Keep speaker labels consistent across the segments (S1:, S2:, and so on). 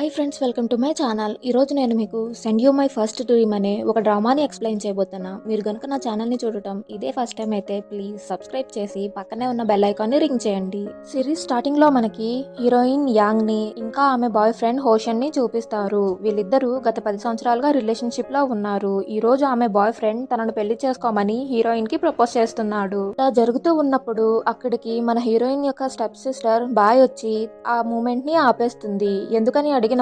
S1: Hi friends, welcome to my channel. ఈరోజు నేను మీకు send you my first dream అనే ఒక డ్రామాని ఎక్స్ప్లెయిన్ చేయబోతున్నా. మీరు కనుక నా ఛానల్ని చూడటం ఇదే ఫస్ట్ టైం అయితే ప్లీజ్ సబ్స్క్రైబ్ చేసి పక్కనే ఉన్న బెల్ ఐకాన్ని రింగ్ చేయండి. సిరీస్ స్టార్టింగ్ లో మనకి హీరోయిన్ యాంగ్ ని ఇంకా ఆమె బాయ్ ఫ్రెండ్ హోషన్ ని చూపిస్తారు. వీళ్ళిద్దరూ గత 10 సంవత్సరాలుగా రిలేషన్షిప్ లో ఉన్నారు. ఈ రోజు ఆమె బాయ్ ఫ్రెండ్ తనను పెళ్లి చేసుకోమని హీరోయిన్ కి ప్రపోజ్ చేస్తున్నాడు. ఇలా జరుగుతూ ఉన్నప్పుడు అక్కడికి మన హీరోయిన్ యొక్క స్టెప్ సిస్టర్ బాయ్ వచ్చి ఆ మూమెంట్ ని ఆపేస్తుంది. ఎందుకని అడిగినప్పుడు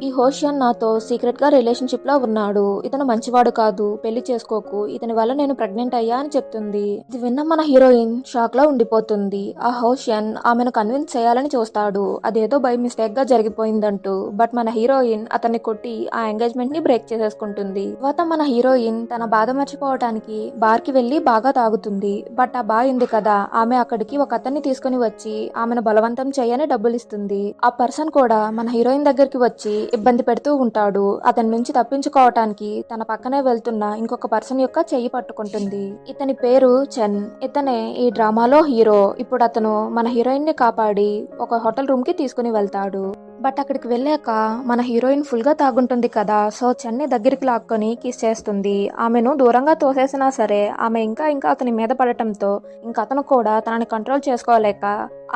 S1: ఈ హోషియన్ నాతో సీక్రెట్ గా రిలేషన్షిప్ లో ఉన్నాడు, ఇతను మంచివాడు కాదు, పెళ్లి చేసుకోకు, ఇతని వల్ల నేను ప్రెగ్నెంట్ అయ్యా అని చెప్తుంది. ఇది విన్న మన హీరోయిన్ షాక్ లో ఉండిపోతుంది. ఆ హోషియన్ ఆమెను కన్విన్స్ చేయాలని చూస్తాడు, అదేదో బై మిస్టేక్ గా జరిగిపోయిందంటూ. బట్ మన హీరోయిన్ అతన్ని కొట్టి ఆ ఎంగేజ్మెంట్ ని బ్రేక్ చేసేసుకుంటుంది. తర్వాత మన హీరోయిన్ తన బాధ మర్చిపోవడానికి బార్ కి వెళ్లి బాగా తాగుతుంది. బట్ ఆ బాయ్ ఉంది కదా, ఆమె అక్కడికి ఒక అతన్ని తీసుకుని వచ్చి ఆమెను బలవంతం చేయని డబ్బులు ఇస్తుంది. ఆ పర్సన్ కూడా మన హీరోయిన్ దగ్గరికి వచ్చి ఇబ్బంది పెడుతూ ఉంటాడు. అతని నుంచి తప్పించుకోవటానికి తన పక్కనే వెళ్తున్న ఇంకొక పర్సన్ యొక్క చెయ్యి పట్టుకుంటుంది. ఇతని పేరు చెన్. ఇతనే ఈ డ్రామాలో హీరో. ఇప్పుడు అతను మన హీరోయిన్ ని కాపాడి ఒక హోటల్ రూమ్ కి తీసుకుని వెళ్తాడు. బట్ అక్కడికి వెళ్ళాక మన హీరోయిన్ ఫుల్ గా తాగుంటుంది కదా, సో చెన్ని దగ్గరికి లాక్కొని కిస్ చేస్తుంది. ఆమెను దూరంగా తోసేసినా సరే ఆమె ఇంకా అతని మీద పడటంతో ఇంకా అతను కూడా తనని కంట్రోల్ చేసుకోలేక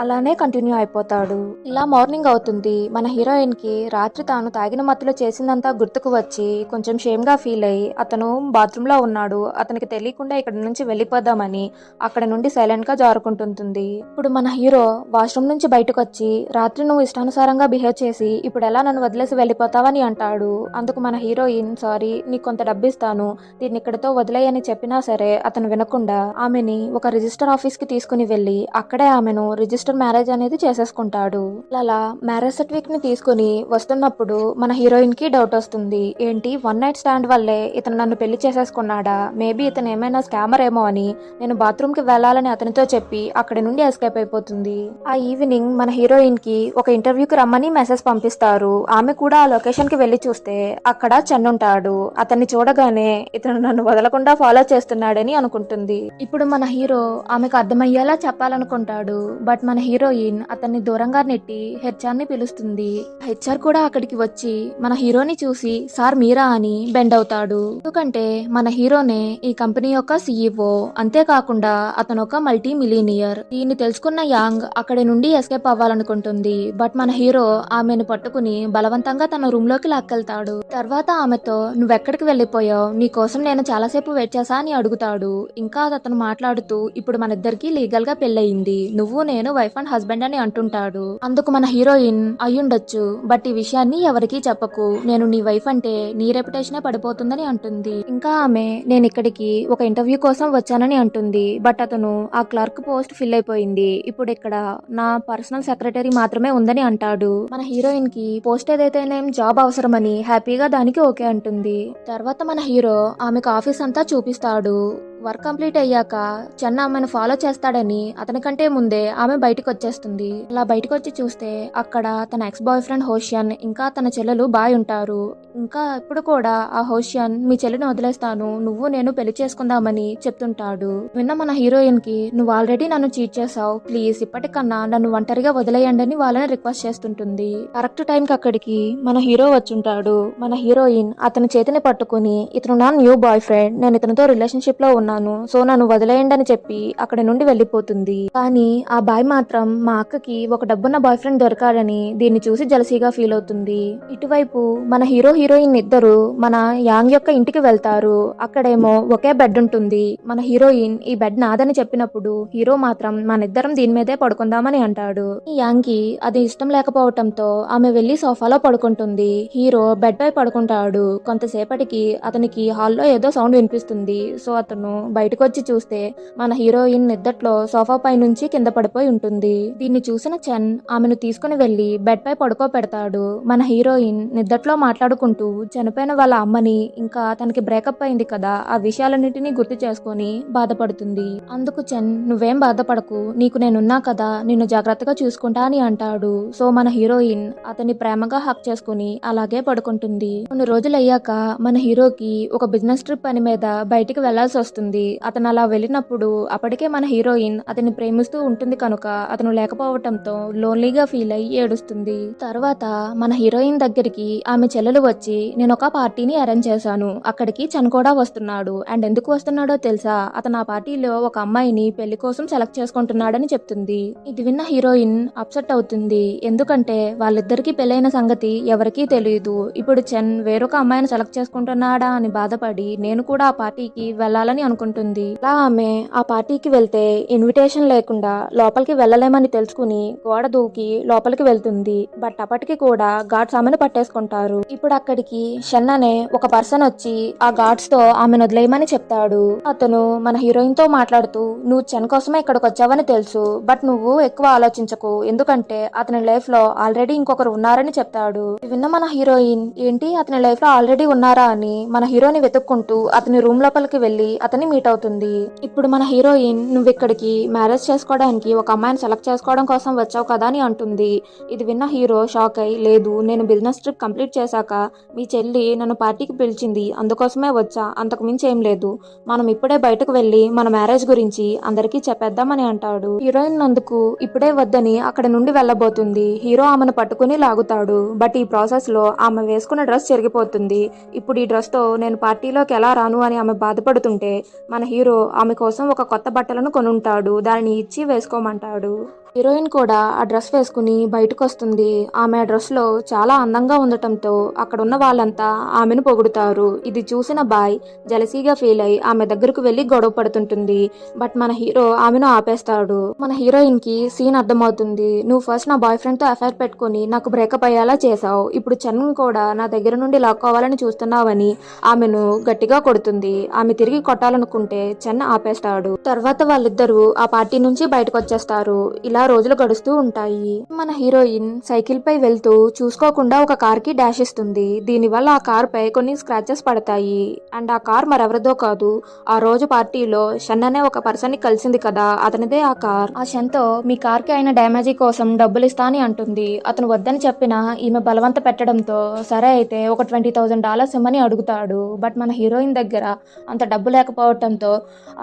S1: అలానే కంటిన్యూ అయిపోతాడు. ఇలా మార్నింగ్ అవుతుంది. మన హీరోయిన్ కి రాత్రి తాను తాగిన మత్తులో చేసిందంతా గుర్తుకు వచ్చి కొంచెం షేమ్ గా ఫీల్ అయ్యి అతను బాత్రూమ్ లో ఉన్నాడు, అతనికి తెలియకుండా ఇక్కడ నుంచి వెళ్ళిపోదామని అక్కడ నుండి సైలెంట్ గా జారుకుంటుంటుంది. ఇప్పుడు మన హీరో వాష్రూమ్ నుంచి బయటకు వచ్చి రాత్రి నువ్వు ఇష్టానుసారంగా బిహేవ్ చేసి ఇప్పుడు ఎలా నన్ను వదిలేసి వెళ్ళిపోతావని అంటాడు. అందుకు మన హీరోయిన్ సారీ, నీకు కొంత డబ్బిస్తాను, దీన్ని ఇక్కడితో వదిలేయని చెప్పినా సరే అతను వినకుండా ఆమెని ఒక రిజిస్టర్ ఆఫీస్ కి తీసుకుని వెళ్లి అక్కడే ఆమెను రిజిస్టర్ మ్యారేజ్ అనేది చేసేసుకుంటాడు. అలా మ్యారేజ్ సర్టిఫికేట్ ని తీసుకుని వస్తున్నప్పుడు మన హీరోయిన్ కి డౌట్ వస్తుంది. ఏంటి, వన్ నైట్ స్టాండ్ వల్లే ఇతను నన్ను పెళ్లి చేసేసుకున్నాడా, మేబీ ఇతను ఏమైనా స్కామర్ ఏమో అని నేను బాత్రూమ్ కి వెళ్లాలని అతనితో చెప్పి అక్కడి నుండి ఎస్కేప్ అయిపోతుంది. ఆ ఈవినింగ్ మన హీరోయిన్ కి ఒక ఇంటర్వ్యూకి రమ్మని మెసేజ్ పంపిస్తారు. ఆమె కూడా ఆ లొకేషన్ కి వెళ్లి చూస్తే అక్కడ చెన్ ఉంటాడు. అతన్ని చూడగానే ఇతను నన్ను వదలకుండా ఫాలో చేస్తున్నాడని అనుకుంటుంది. ఇప్పుడు మన హీరో ఆమెకు అర్థమయ్యేలా చెప్పాలనుకుంటాడు. బట్ మన హీరోయిన్ అతన్ని దూరంగా నెట్టి హెచ్ఆర్ ని పిలుస్తుంది. హెచ్ఆర్ కూడా అక్కడికి వచ్చి మన హీరోని చూసి సార్ మీరా అని బెండ్ అవుతాడు. ఎందుకంటే మన హీరోనే ఈ కంపెనీ యొక్క సీఈఓ. అంతేకాకుండా అతను ఒక మల్టీ మిలీనియర్. దీన్ని తెలుసుకున్న యాంగ్ అక్కడి నుండి ఎస్కేప్ అవ్వాలనుకుంటుంది. బట్ మన హీరో ఆమెను పట్టుకుని బలవంతంగా తన రూమ్ లోకి లాక్కెళ్తాడు. తర్వాత ఆమెతో నువ్వెక్కడికి వెళ్ళిపోయావు, నీ కోసం నేను చాలాసేపు వెయిట్ చేశా అని అడుగుతాడు. ఇంకా అతను మాట్లాడుతూ ఇప్పుడు మన ఇద్దరికి లీగల్ గా పెళ్ళయింది, నువ్వు నేను వైఫ్ అండ్ హస్బెండ్ అని అంటుంటాడు. అందుకు మన హీరోయిన్ అయ్యుండొచ్చు, బట్ ఈ విషయాన్ని ఎవరికీ చెప్పకు, నేను నీ వైఫ్ అంటే నీ రెప్యుటేషనే పడిపోతుందని అంటుంది. ఇంకా ఆమె నేను ఇక్కడికి ఒక ఇంటర్వ్యూ కోసం వచ్చానని అంటుంది. బట్ అతను ఆ క్లర్క్ పోస్ట్ ఫిల్ అయిపోయింది, ఇప్పుడు ఇక్కడ నా పర్సనల్ సెక్రటరీ మాత్రమే ఉందని అంటాడు. మన హీరోయిన్ కి పోస్ట్ ఏదైతేనేం జాబ్ అవసరమని హ్యాపీగా దానికి ఓకే అంటుంది. తర్వాత మన హీరో ఆమెకు ఆఫీస్ అంతా చూపిస్తాడు. వర్క్ కంప్లీట్ అయ్యాక చెన్న ఆమెను ఫాలో చేస్తాడని అతనికంటే ముందే ఆమె బయటకు వచ్చేస్తుంది. అలా బయటకు వచ్చి చూస్తే అక్కడ తన ఎక్స్ బాయ్ ఫ్రెండ్ హోషియన్ ఇంకా తన చెల్లెలు బాయ్ ఉంటారు. ఇంకా ఇప్పుడు కూడా ఆ హోషియన్ మీ చెల్లిని వదిలేస్తాను, నువ్వు నేను పెళ్లి చేసుకుందామని చెప్తుంటాడు. విన్న మన హీరోయిన్ కి నువ్వు ఆల్రెడీ నన్ను చీట్ చేసావు, ప్లీజ్ ఇప్పటికన్నా నన్ను ఒంటరిగా వదిలేయండి అని వాళ్ళని రిక్వెస్ట్ చేస్తుంటుంది. కరెక్ట్ టైం కి అక్కడికి మన హీరో వచ్చుంటాడు. మన హీరోయిన్ అతని చేతిని పట్టుకుని ఇతను నా న్యూ బాయ్ ఫ్రెండ్, నేను ఇతనితో రిలేషన్షిప్ లో ఉన్నాను, సో నన్ను వదిలేయండి అని చెప్పి అక్కడి నుండి వెళ్ళిపోతుంది. కానీ ఆ బాయ్ మాత్రం మా అక్కకి ఒక డబ్బున్న బాయ్ ఫ్రెండ్ దొరకాలని దీన్ని చూసి జలసీగా ఫీల్ అవుతుంది. ఇటువైపు మన హీరోయిన్ ఇద్దరు మన యాంగ్ యొక్క ఇంటికి వెళ్తారు. అక్కడేమో ఒకే బెడ్ ఉంటుంది. మన హీరోయిన్ ఈ బెడ్ నాదని చెప్పినప్పుడు హీరో మాత్రం మనిద్దరం దీని మీదే పడుకుందామని అంటాడు. ఈ యాంగ్ కి అది ఇష్టం లేకపోవటంతో ఆమె వెళ్లి సోఫాలో పడుకుంటుంది. హీరో బెడ్ పై పడుకుంటాడు. కొంతసేపటికి అతనికి హాల్లో ఏదో సౌండ్ వినిపిస్తుంది. సో అతను బయటకు వచ్చి చూస్తే మన హీరోయిన్ నిద్దట్లో సోఫా పై నుంచి కింద పడిపోయి ఉంటుంది. దీన్ని చూసిన చెన్ ఆమెను తీసుకుని వెళ్లి బెడ్ పై పడుకోబెడతాడు. మన హీరోయిన్ నిద్దట్లో మాట్లాడుకుంటూ చనిపోయిన వాళ్ళ అమ్మని ఇంకా తనకి బ్రేకప్ అయింది కదా ఆ విషయాలన్నిటినీ గుర్తు చేసుకుని బాధపడుతుంది. అందుకు చెన్ నువ్వేం బాధపడకు, నీకు నేనున్నా కదా, నిన్ను జాగ్రత్తగా చూసుకుంటా అని అంటాడు. సో మన హీరోయిన్ అతన్ని ప్రేమగా హక్ చేసుకుని అలాగే పడుకుంటుంది. కొన్ని రోజులు అయ్యాక మన హీరోకి ఒక బిజినెస్ ట్రిప్ పని మీద బయటికి వెళ్లాల్సి వస్తుంది. ఉంటుంది. అతను అలా వెళ్ళినప్పుడు అప్పటికే మన హీరోయిన్ అతన్ని ప్రేమిస్తూ ఉంటుంది కనుక అతను లేకపోవటంతో లోన్లీగా ఫీల్ అయ్యి ఏడుస్తుంది. తర్వాత మన హీరోయిన్ దగ్గరికి ఆమె చెల్లెలు వచ్చి నేను ఒక పార్టీని అరేంజ్ చేశాను, అక్కడికి చన్ కూడా వస్తున్నాడు, అండ్ ఎందుకు వస్తున్నాడో తెలుసా, అతను ఆ పార్టీలో ఒక అమ్మాయిని పెళ్లి కోసం సెలెక్ట్ చేసుకుంటున్నాడని చెప్తుంది. ఇది విన్న హీరోయిన్ అప్సెట్ అవుతుంది. ఎందుకంటే వాళ్ళిద్దరికీ పెళ్ళైన సంగతి ఎవరికీ తెలియదు. ఇప్పుడు చెన్ వేరొక అమ్మాయిని సెలెక్ట్ చేసుకుంటున్నాడా అని బాధపడి నేను కూడా ఆ పార్టీకి వెళ్ళాలని అనుకుంటుంది. అలా ఆమె ఆ పార్టీకి వెళ్తే ఇన్విటేషన్ లేకుండా లోపలికి వెళ్ళలేమని తెలుసుకుని గోడ దూకి లోపలికి వెళ్తుంది. బట్ అప్పటికి కూడా గార్డ్స్ ఆమెను పట్టేసుకుంటారు. ఇప్పుడు అక్కడికి షన్ అనే ఒక పర్సన్ వచ్చి ఆ గార్డ్స్ తో ఆమెను వదిలేయమని చెప్తాడు. అతను మన హీరోయిన్ తో మాట్లాడుతూ నువ్వు చెన్ కోసమే ఇక్కడికి వచ్చావని తెలుసు, బట్ నువ్వు ఎక్కువ ఆలోచించకు, ఎందుకంటే అతని లైఫ్ లో ఆల్రెడీ ఇంకొకరు ఉన్నారని చెప్తాడు. విన్న మన హీరోయిన్ ఏంటి అతని లైఫ్ లో ఆల్రెడీ ఉన్నారా అని మన హీరోని వెతుక్కుంటూ అతని రూమ్ లోపలికి వెళ్లి అతన్ని మీట్ అవుతుంది. ఇప్పుడు మన హీరోయిన్ నువ్వు ఇక్కడికి మ్యారేజ్ చేసుకోవడానికి ఒక అమ్మాయిని సెలెక్ట్ చేసుకోవడం కోసం వచ్చావు కదా అని అంటుంది. ఇది విన్న హీరో షాక్ అయి లేదు, నేను బిజినెస్ ట్రిప్ కంప్లీట్ చేశాక మీ చెల్లి నన్ను పార్టీకి పిలిచింది, అందుకోసమే వచ్చా, అంతకు మించి ఏం లేదు, మనం ఇప్పుడే బయటకు వెళ్లి మన మ్యారేజ్ గురించి అందరికీ చెప్పేద్దామని అంటాడు. హీరోయిన్ నందుకు ఇప్పుడే వద్దని అక్కడ నుండి వెళ్ళబోతుంది. హీరో ఆమెను పట్టుకుని లాగుతాడు. బట్ ఈ ప్రాసెస్ లో ఆమె వేసుకున్న డ్రెస్ చెరిగిపోతుంది. ఇప్పుడు ఈ డ్రెస్ తో నేను పార్టీలోకి ఎలా రాను అని ఆమె బాధపడుతుంటే మన హీరో ఆమె కోసం ఒక కొత్త బట్టలను కొనుంటాడు. దానిని ఇచ్చి వేసుకోమంటాడు. హీరోయిన్ కూడా ఆ డ్రెస్ వేసుకుని బయటకు వస్తుంది. ఆమె ఆ డ్రెస్ లో చాలా అందంగా ఉండటంతో అక్కడ ఉన్న వాళ్ళంతా ఆమెను పొగుడుతారు. ఇది చూసిన బాయ్ జలసీగా ఫీల్ అయి ఆమె దగ్గరకు వెళ్లి గొడవ పడుతుంటుంది. బట్ మన హీరో ఆమెను ఆపేస్తాడు. మన హీరోయిన్ కి సీన్ అర్థమవుతుంది. నువ్వు ఫస్ట్ నా బాయ్ ఫ్రెండ్ తో అఫైర్ పెట్టుకుని నాకు బ్రేకప్ అయ్యేలా చేసావు, ఇప్పుడు చెన్ కూడా నా దగ్గర నుండి లాక్కోవాలని చూస్తున్నావని ఆమెను గట్టిగా కొడుతుంది. ఆమె తిరిగి కొట్టాలనుకుంటే చెన్ ఆపేస్తాడు. తర్వాత వాళ్ళిద్దరూ ఆ పార్టీ నుంచి బయటకు వచ్చేస్తారు. ఇలా రోజులు గడుస్తూ ఉంటాయి. మన హీరోయిన్ సైకిల్ పై వెళ్తూ చూసుకోకుండా ఒక కార్ కి డాష్ ఇస్తుంది. దీనివల్ల ఆ కార్ పై కొన్ని స్క్రాచెస్ పడతాయి. అండ్ ఆ కార్ మరెవరిదో కాదు, ఆ రోజు పార్టీలో షన్ అనే ఒక పర్సన్ ని కలిసింది కదా, అతనిదే ఆ కార్. ఆ షన్ తో మీ కార్ కి అయిన డ్యామేజీ కోసం డబ్బులు ఇస్తా అని అంటుంది. అతను వద్దని చెప్పినా ఈమె బలవంత పెట్టడంతో సరే అయితే ఒక $20,000 ఇమ్మని అడుగుతాడు. బట్ మన హీరోయిన్ దగ్గర అంత డబ్బు లేకపోవడంతో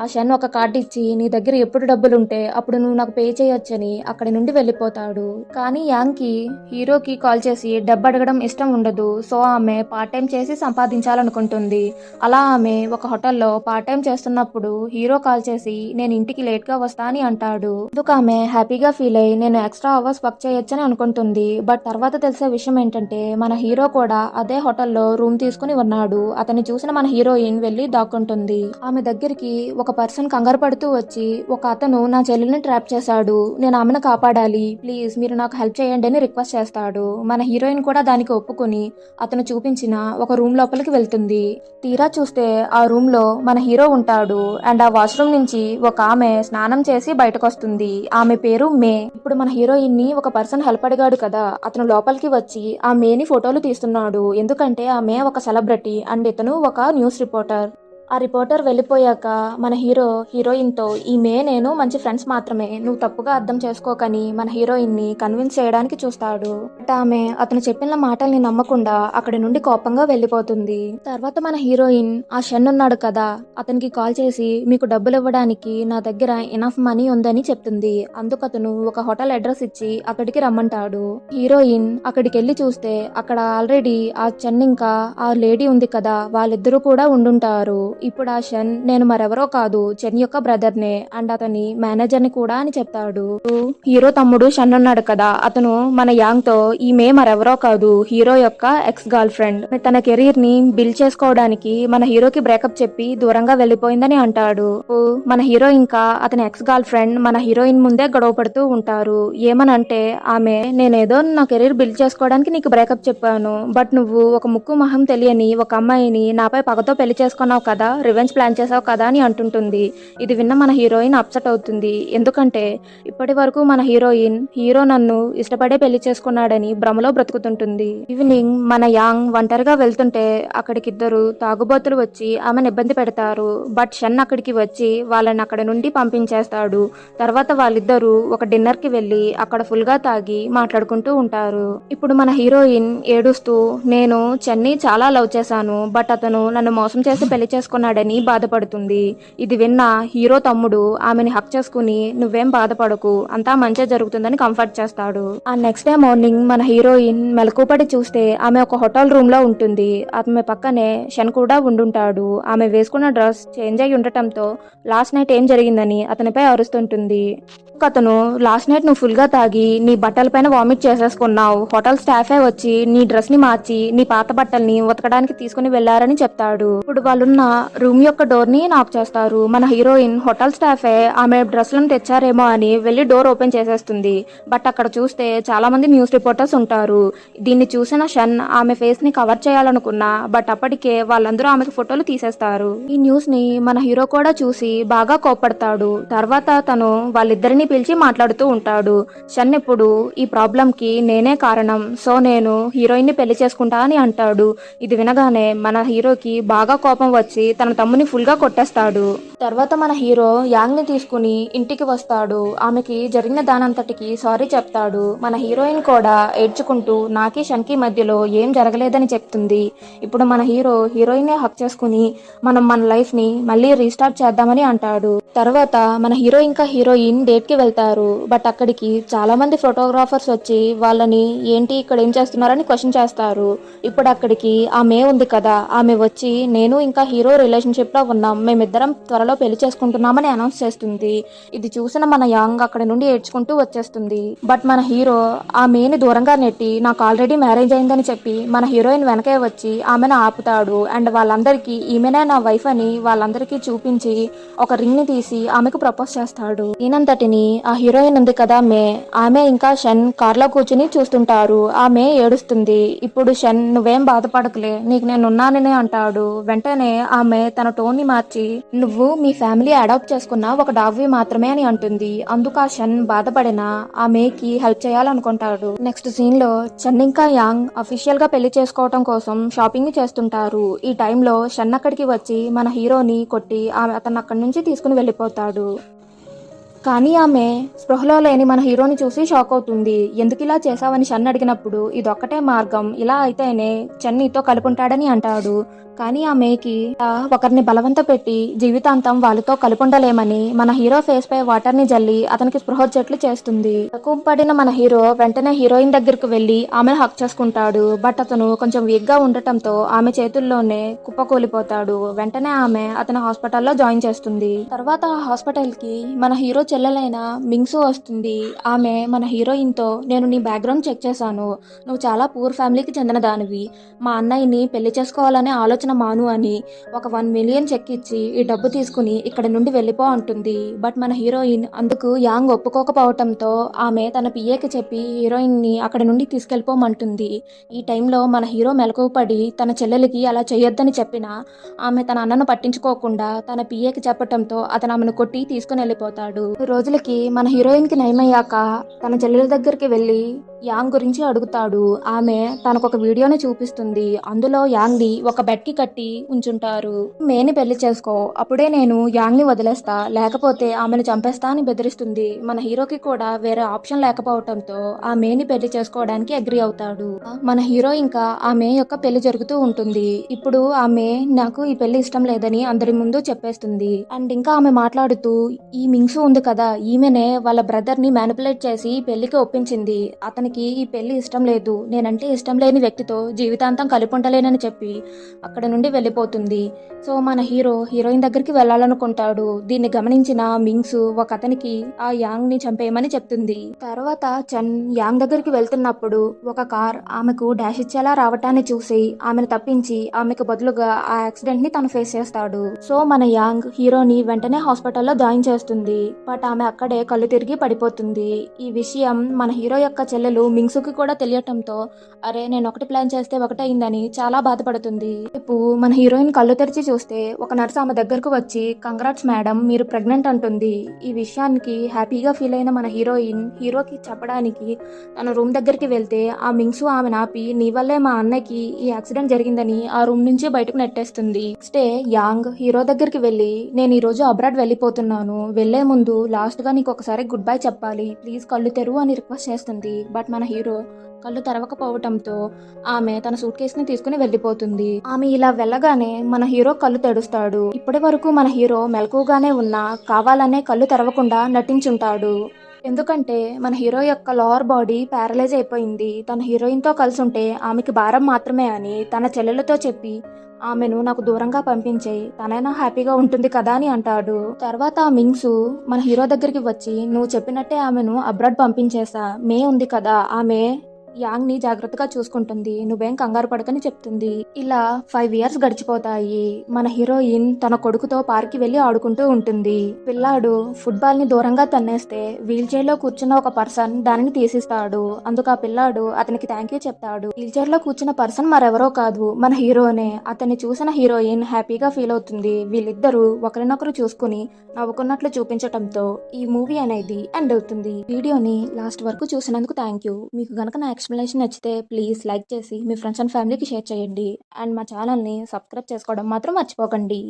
S1: ఆ షన్ ఒక కార్డు ఇచ్చి నీ దగ్గర ఎప్పుడు డబ్బులుంటే అప్పుడు నువ్వు నాకు పే చేయొచ్చని అక్కడి నుండి వెళ్ళిపోతాడు. కానీ యాంగ్ కి హీరోకి కాల్ చేసి డబ్బు అడగడం ఇష్టం ఉండదు. సో ఆమె పార్ట్ టైం చేసి సంపాదించాలనుకుంటుంది. అలా ఆమె ఒక హోటల్లో పార్ట్ టైం చేస్తున్నప్పుడు హీరో కాల్ చేసి నేను ఇంటికి లేట్ గా వస్తా అని అంటాడు. అందుకు ఆమె హ్యాపీగా ఫీల్ అయ్యి నేను ఎక్స్ట్రా అవర్స్ వర్క్ చేయొచ్చని అనుకుంటుంది. బట్ తర్వాత తెలిసే విషయం ఏంటంటే మన హీరో కూడా అదే హోటల్లో రూమ్ తీసుకుని ఉన్నాడు. అతన్ని చూసిన మన హీరోయిన్ వెళ్లి దాక్కుంటుంది. ఆమె దగ్గరికి ఒక పర్సన్ కంగారు పడుతూ వచ్చి ఒక అతను నా చెల్లెల్ని ట్రాప్ చేశాడు, నేను ఆమెను కాపాడాలి, ప్లీజ్ మీరు నాకు హెల్ప్ చేయండి అని రిక్వెస్ట్ చేస్తాడు. మన హీరోయిన్ కూడా దానికి ఒప్పుకొని అతను చూపించిన ఒక రూమ్ లోపలికి వెళ్తుంది. తీరా చూస్తే ఆ రూమ్ లో మన హీరో ఉంటాడు. అండ్ ఆ వాష్రూమ్ నుంచి ఒక ఆమె స్నానం చేసి బయటకు వస్తుంది. ఆమె పేరు మే. ఇప్పుడు మన హీరోయిన్ ని ఒక పర్సన్ హెల్ప్ అడిగాడు కదా, అతను లోపలికి వచ్చి ఆ మేని ఫోటోలు తీస్తున్నాడు. ఎందుకంటే ఆమె ఒక సెలబ్రిటీ అండ్ ఇతను ఒక న్యూస్ రిపోర్టర్. ఆ రిపోర్టర్ వెళ్ళిపోయాక మన హీరో హీరోయిన్ తో ఈమె నేను మంచి ఫ్రెండ్స్ మాత్రమే, నువ్వు తప్పుగా అర్థం చేసుకోకని మన హీరోయిన్ ని కన్విన్స్ చేయడానికి చూస్తాడు. బట్ ఆమె అతను చెప్పిన మాటల్ని నమ్మకుండా అక్కడి నుండి కోపంగా వెళ్ళిపోతుంది. తర్వాత మన హీరోయిన్ ఆ షన్ ఉన్నాడు కదా, అతనికి కాల్ చేసి మీకు డబ్బులు ఇవ్వడానికి నా దగ్గర ఎనఫ్ మనీ ఉందని చెప్తుంది. అందుకు అతను ఒక హోటల్ అడ్రస్ ఇచ్చి అక్కడికి రమ్మంటాడు. హీరోయిన్ అక్కడికి వెళ్ళి చూస్తే అక్కడ ఆల్రెడీ ఆ షన్ ఇంకా ఆ లేడీ ఉంది కదా, వాళ్ళిద్దరూ కూడా ఉండుంటారు. ఇప్పుడు ఆ షన్ నేను మరెవరో కాదు చెన్ యొక్క బ్రదర్ నే అండ్ అతని మేనేజర్ ని కూడా అని చెప్తాడు. హీరో తమ్ముడు షన్ ఉన్నాడు కదా, అతను మన యాంగ్ తో ఈమె మరెవరో కాదు హీరో యొక్క ఎక్స్ గర్ల్ ఫ్రెండ్, తన కెరీర్ ని బిల్డ్ చేసుకోవడానికి మన హీరోకి బ్రేకప్ చెప్పి దూరంగా వెళ్లిపోయిందని అంటాడు. మన హీరో ఇంకా అతని ఎక్స్ గర్ల్ ఫ్రెండ్ మన హీరోయిన్ ముందే గొడవ పడుతూ ఉంటారు. ఏమనంటే ఆమె నేనేదో నా కెరీర్ బిల్డ్ చేసుకోవడానికి నీకు బ్రేకప్ చెప్పాను, బట్ నువ్వు ఒక ముక్కు మొహం తెలియని ఒక అమ్మాయిని నాపై పగతో పెళ్లి చేసుకున్నావు కదా, రివెంజ్ ప్లాన్ చేసావు కదా అని అంటుంటుంది. ఇది విన్న మన హీరోయిన్ అప్సెట్ అవుతుంది. ఎందుకంటే ఇప్పటి వరకు మన హీరోయిన్ హీరో నన్ను ఇష్టపడే పెళ్లి చేసుకున్నాడని భ్రమలో బ్రతుకుతుంటుంది. ఈవినింగ్ మన యాంగ్ ఒంటరిగా వెళ్తుంటే అక్కడికిద్దరు తాగుబోతులు వచ్చి ఆమెను ఇబ్బంది పెడతారు. బట్ షన్ అక్కడికి వచ్చి వాళ్ళని అక్కడ నుండి పంపించేస్తాడు. తర్వాత వాళ్ళిద్దరూ ఒక డిన్నర్ కి వెళ్లి అక్కడ ఫుల్ గా తాగి మాట్లాడుకుంటూ ఉంటారు. ఇప్పుడు మన హీరోయిన్ ఏడుస్తూ నేను చెన్ని చాలా లవ్ చేశాను, బట్ అతను నన్ను మోసం చేసి పెళ్లి చేసుకున్నాడు చేసుకున్నాడని బాధపడుతుంది. ఇది విన్న హీరో తమ్ముడు ఆమెని హక్ చేసుకుని నువ్వేం బాధపడకు, అంతా మంచి జరుగుతుందని కంఫర్ట్ చేస్తాడు. ఆ నెక్స్ట్ డే మార్నింగ్ మన హీరోయిన్ మెలకుపడి చూస్తే ఆమె ఒక హోటల్ రూమ్ లో ఉంటుంది. ఆమె పక్కనే షన్ కూడా ఉండుంటాడు. ఆమె వేసుకున్న డ్రెస్ చేంజ్ అయి ఉండటంతో లాస్ట్ నైట్ ఏం జరిగిందని అతనిపై అరుస్తుంటుంది. అతను లాస్ట్ నైట్ నువ్వు ఫుల్ గా తాగి నీ బట్టల పైన వామిట్ చేసేసుకున్నావు, హోటల్ స్టాఫే వచ్చి నీ డ్రెస్ ని మార్చి నీ పాత బట్టల్ని ఉతకడానికి తీసుకుని వెళ్లారని చెప్తాడు. ఇప్పుడు వాళ్ళున్న రూమ్ యొక్క డోర్ ని నాక్ చేస్తారు. మన హీరోయిన్ హోటల్ స్టాఫే ఆమె డ్రెస్లను తెచ్చారేమో అని వెళ్లి డోర్ ఓపెన్ చేసేస్తుంది. బట్ అక్కడ చూస్తే చాలా మంది న్యూస్ రిపోర్టర్స్ ఉంటారు. దీన్ని చూసిన షన్ ఆమె ఫేస్ ని కవర్ చేయాలనుకున్నా బట్ అప్పటికే వాళ్ళందరూ ఆమెకు ఫోటోలు తీసేస్తారు. ఈ న్యూస్ ని మన హీరో కూడా చూసి బాగా కోప్పడతాడు. తర్వాత తను వాళ్ళిద్దరిని పిలిచి మాట్లాడుతూ ఉంటాడు. షన్ ఇప్పుడు ఈ ప్రాబ్లం కి నేనే కారణం, సో నేను హీరోయిన్ ని పెళ్లి చేసుకుంటా అని అంటాడు. ఇది వినగానే మన హీరోకి బాగా కోపం వచ్చి తన తమ్ముని ఫుల్ గా కొట్టేస్తాడు. తర్వాత మన హీరో యాంగ్ ని తీసుకుని ఇంటికి వస్తాడు. ఆమెకి జరిగిన దానంతటికి సారీ చెప్తాడు. మన హీరోయిన్ కూడా ఏడ్చుకుంటూ నాకి షన్ కి మధ్యలో ఏం జరగలేదని చెప్తుంది. ఇప్పుడు మన హీరో హీరోయిన్ ని హక్ చేసుకుని మనం మన లైఫ్ ని మళ్ళీ రీస్టార్ట్ చేద్దామని అంటాడు. తర్వాత మన హీరో ఇంకా హీరోయిన్ డేట్ కి వెళ్తారు. బట్ అక్కడికి చాలా మంది ఫోటోగ్రాఫర్స్ వచ్చి వాళ్ళని ఏంటి ఇక్కడ ఏం చేస్తున్నారని క్వశ్చన్ చేస్తారు. ఇప్పుడు అక్కడికి ఆమె ఉంది కదా, ఆమె వచ్చి నేను ఇంకా హీరో రిలేషన్షిప్ లో ఉన్నాం, మేమిద్దరం త్వరలో పెళ్లి చేసుకుంటున్నామని అనౌన్స్ చేస్తుంది. ఇది చూసిన మన యాంగ్ అక్కడి నుండి ఏడ్చుకుంటూ వచ్చేస్తుంది. బట్ మన హీరో ఆమెని దూరంగా నెట్టి నాకు ఆల్రెడీ మ్యారేజ్ అయిందని చెప్పి మన హీరోయిన్ వెనకే వచ్చి ఆమెను ఆపుతాడు. అండ్ వాళ్ళందరికీ ఈమెనే నా వైఫ్ అని వాళ్ళందరికీ చూపించి ఒక రింగ్ ని తీసి ఆమెకు ప్రపోజ్ చేస్తాడు. దీనంతటిని ఆ హీరోయిన్ ఉంది కదా ఆమె ఇంకా షన్ కార్ లో కూర్చుని చూస్తుంటారు. ఆమె ఏడుస్తుంది. ఇప్పుడు షన్ నువ్వేం బాధపడకలే, నీకు నేను ఉన్నానని అంటాడు. వెంటనే ఆమె తన టోన్ ని మార్చి నువ్వు మీ ఫ్యామిలీ అడాప్ట్ చేసుకున్న ఒక డాగ్వి మాత్రమే అని అంటుంది. అందుకు ఆ షన్ బాధపడిన ఆమెకి హెల్ప్ చేయాలనుకుంటాడు. నెక్స్ట్ సీన్ లో షన్ ఇంకా యాంగ్ అఫీషియల్ గా పెళ్లి చేసుకోవటం కోసం షాపింగ్ చేస్తుంటారు. ఈ టైంలో షన్ అక్కడికి వచ్చి మన హీరోని కొట్టి అతను అక్కడి నుంచి తీసుకుని వెళ్ళిపోతాడు. కానీ ఆమె స్పృహలో లేని మన హీరోని చూసి షాక్ అవుతుంది. ఎందుకు ఇలా చేశావని షన్ అడిగినప్పుడు ఇదొక్కటే మార్గం, ఇలా అయితేనే షన్ నీతో కలుపుంటాడని అంటాడు. కానీ ఆమెకి ఒకరిని బలవంత పెట్టి జీవితాంతం వాళ్ళతో కలుపుండలేమని మన హీరో ఫేస్ పై వాటర్ ని జల్లి అతనికి స్పృహ వచ్చేట్లు చేస్తుంది. పడిన మన హీరో వెంటనే హీరోయిన్ దగ్గరకు వెళ్లి ఆమెను హక్ చేసుకుంటాడు. బట్ అతను కొంచెం వీక్ గా ఉండటంతో ఆమె చేతుల్లోనే కుప్పకూలిపోతాడు. వెంటనే ఆమె అతను హాస్పిటల్లో జాయిన్ చేస్తుంది. తర్వాత ఆ హాస్పిటల్ కి మన హీరో చెల్లెలైన మింగ్సు వస్తుంది. ఆమె మన హీరోయిన్ తో నేను నీ బ్యాక్గ్రౌండ్ చెక్ చేశాను, నువ్వు చాలా పూర్ ఫ్యామిలీకి చెందిన దానివి, మా అన్నయ్యని పెళ్లి చేసుకోవాలనే ఆలోచన మాను అని ఒక 1 మిలియన్ చెక్ ఇచ్చి ఈ డబ్బు తీసుకుని ఇక్కడ నుండి వెళ్ళిపో అంటుంది. బట్ మన హీరోయిన్ అందుకు యాంగ్ ఒప్పుకోకపోవటంతో ఆమె తన పిఏకి చెప్పి హీరోయిన్ ని అక్కడ నుండి తీసుకెళ్ళిపోమంటుంది. ఈ టైంలో మన హీరో మెలకువ పడి తన చెల్లెలికి అలా చేయొద్దని చెప్పినా ఆమె తన అన్నను పట్టించుకోకుండా తన పిఏకి చెప్పటంతో అతను ఆమెను కొట్టి తీసుకుని వెళ్ళిపోతాడు. రోజులకి మన హీరోయిన్ కి నయమయ్యాక తన చెల్లెల దగ్గరికి వెళ్ళి యాంగ్ గురించి అడుగుతాడు. ఆమె తనకు ఒక వీడియోని చూపిస్తుంది. అందులో యాంగ్ ని ఒక బెడ్ కి కట్టి ఉంచుంటారు. మేని పెళ్లి చేసుకో, అప్పుడే నేను యాంగ్ ని వదిలేస్తా, లేకపోతే ఆమెను చంపేస్తా అని బెదిరిస్తుంది. మన హీరోకి కూడా వేరే ఆప్షన్ లేకపోవడంతో ఆ మేని పెళ్లి చేసుకోవడానికి అగ్రి అవుతాడు. మన హీరో ఇంకా ఆమె యొక్క పెళ్లి జరుగుతూ ఉంటుంది. ఇప్పుడు ఆమె నాకు ఈ పెళ్లి ఇష్టం లేదని అందరి ముందు చెప్పేస్తుంది. అండ్ ఇంకా ఆమె మాట్లాడుతూ ఈ మింగ్సు ఉంది కదా, ఈమెనే వాళ్ళ బ్రదర్ ని మ్యానిపులేట్ చేసి పెళ్లికి ఒప్పించింది. అతనికి ఈ పెళ్లి ఇష్టం లేదు, నేనంటే ఇష్టం లేని వ్యక్తితో జీవితాంతం కలిపి ఉండలేనని చెప్పి అక్కడ నుండి వెళ్ళిపోతుంది. సో మన హీరో హీరోయిన్ దగ్గరికి వెళ్ళాలనుకుంటాడు. దీన్ని గమనించిన మింగ్సు ఒక అతనికి ఆ యాంగ్ ని చంపేయమని చెప్తుంది. తర్వాత చన్ యాంగ్ దగ్గరికి వెళ్తున్నప్పుడు ఒక కార్ ఆమెకు డాష్ ఇచ్చేలా రావటాన్ని చూసి ఆమెను తప్పించి ఆమెకు బదులుగా ఆ యాక్సిడెంట్ ని తను ఫేస్ చేస్తాడు. సో మన యాంగ్ హీరోని వెంటనే హాస్పిటల్లో జాయిన్ చేస్తుంది. బట్ ఆమె అక్కడే కళ్ళు తిరిగి పడిపోతుంది. ఈ విషయం మన హీరో యొక్క చెల్లెలు మింగ్సుకి కూడా తెలియటంతో అరే నేను ఒకటి ప్లాన్ చేస్తే ఒకటే అయిందని చాలా బాధపడుతుంది. ఇప్పుడు మన హీరోయిన్ కళ్ళు తెరిచి చూస్తే ఒక నర్స్ ఆమె దగ్గరకు వచ్చి కంగ్రాట్స్ మేడం, మీరు ప్రెగ్నెంట్ అంటుంది. ఈ విషయానికి హ్యాపీగా ఫీల్ అయిన మన హీరోయిన్ హీరోకి చెప్పడానికి తన రూమ్ దగ్గరికి వెళ్తే ఆ మింగ్సు ఆమె నాపి నీ వల్లే మా అన్నకి ఈ యాక్సిడెంట్ జరిగిందని ఆ రూమ్ నుంచి బయటకు నెట్టేస్తుంది. నెక్స్ట్ డే యాంగ్ హీరో దగ్గరికి వెళ్ళి నేను ఈ రోజు అబ్రాడ్ వెళ్ళిపోతున్నాను, వెళ్లే ముందు లాస్ట్ గా నీకు ఒకసారి గుడ్ బై చెప్పాలి, ప్లీజ్ కళ్ళు తెరువు అని రిక్వెస్ట్ చేస్తుంది. బట్ మన హీరో కళ్ళు తెరవకపోవటంతో ఆమె తన సూట్ కేసుని తీసుకుని వెళ్ళిపోతుంది. ఆమె ఇలా వెళ్ళగానే మన హీరో కళ్ళు తెరుస్తాడు. ఇప్పటి వరకు మన హీరో మెలకువగానే ఉన్నా కావాలనే కళ్ళు తెరవకుండా నటించుంటాడు. ఎందుకంటే మన హీరో యొక్క లోవర్ బాడీ ప్యారలైజ్ అయిపోయింది. తన హీరోయిన్తో కలిసి ఉంటే ఆమెకి భారం మాత్రమే అని తన చెల్లెలతో చెప్పి ఆమెను నాకు దూరంగా పంపించేయి, తనైనా హ్యాపీగా ఉంటుంది కదా అని అంటాడు. తర్వాత ఆ మింగ్సు మన హీరో దగ్గరికి వచ్చి నువ్వు చెప్పినట్టే ఆమెను అబ్రాడ్ పంపించేసా, మే ఉంది కదా, ఆమె యాంగ్ ని జాగ్రత్తగా చూసుకుంటుంది, నువ్వేం కంగారు పడకని చెప్తుంది. ఇలా 5 years గడిచిపోతాయి. మన హీరోయిన్ తన కొడుకుతో పార్క్ కి వెళ్లి ఆడుకుంటూ ఉంటుంది. పిల్లాడు ఫుట్బాల్ ని దూరంగా తన్నేస్తే వీల్ చైర్ లో కూర్చున్న ఒక పర్సన్ దానిని తీసిస్తాడు. అందుకు ఆ పిల్లాడు అతనికి థ్యాంక్ యూ చెప్తాడు. వీల్ చైర్ లో కూర్చున్న పర్సన్ మరెవరో కాదు, మన హీరోనే. అతన్ని చూసిన హీరోయిన్ హ్యాపీగా ఫీల్ అవుతుంది. వీళ్ళిద్దరూ ఒకరినొకరు చూసుకుని నవ్వుకున్నట్లు చూపించటంతో ఈ మూవీ అనేది ఎండ్ అవుతుంది. వీడియోని లాస్ట్ వరకు చూసినందుకు థ్యాంక్ యూ. మీకు గనక నా ఎక్స్ప్లెనేషన్ నచ్చితే ప్లీజ్ లైక్ చేసి మీ ఫ్రెండ్స్ అండ్ ఫ్యామిలీకి షేర్ చేయండి. అండ్ మా ఛానల్ని సబ్స్క్రైబ్ చేసుకోవడం మాత్రం మర్చిపోకండి.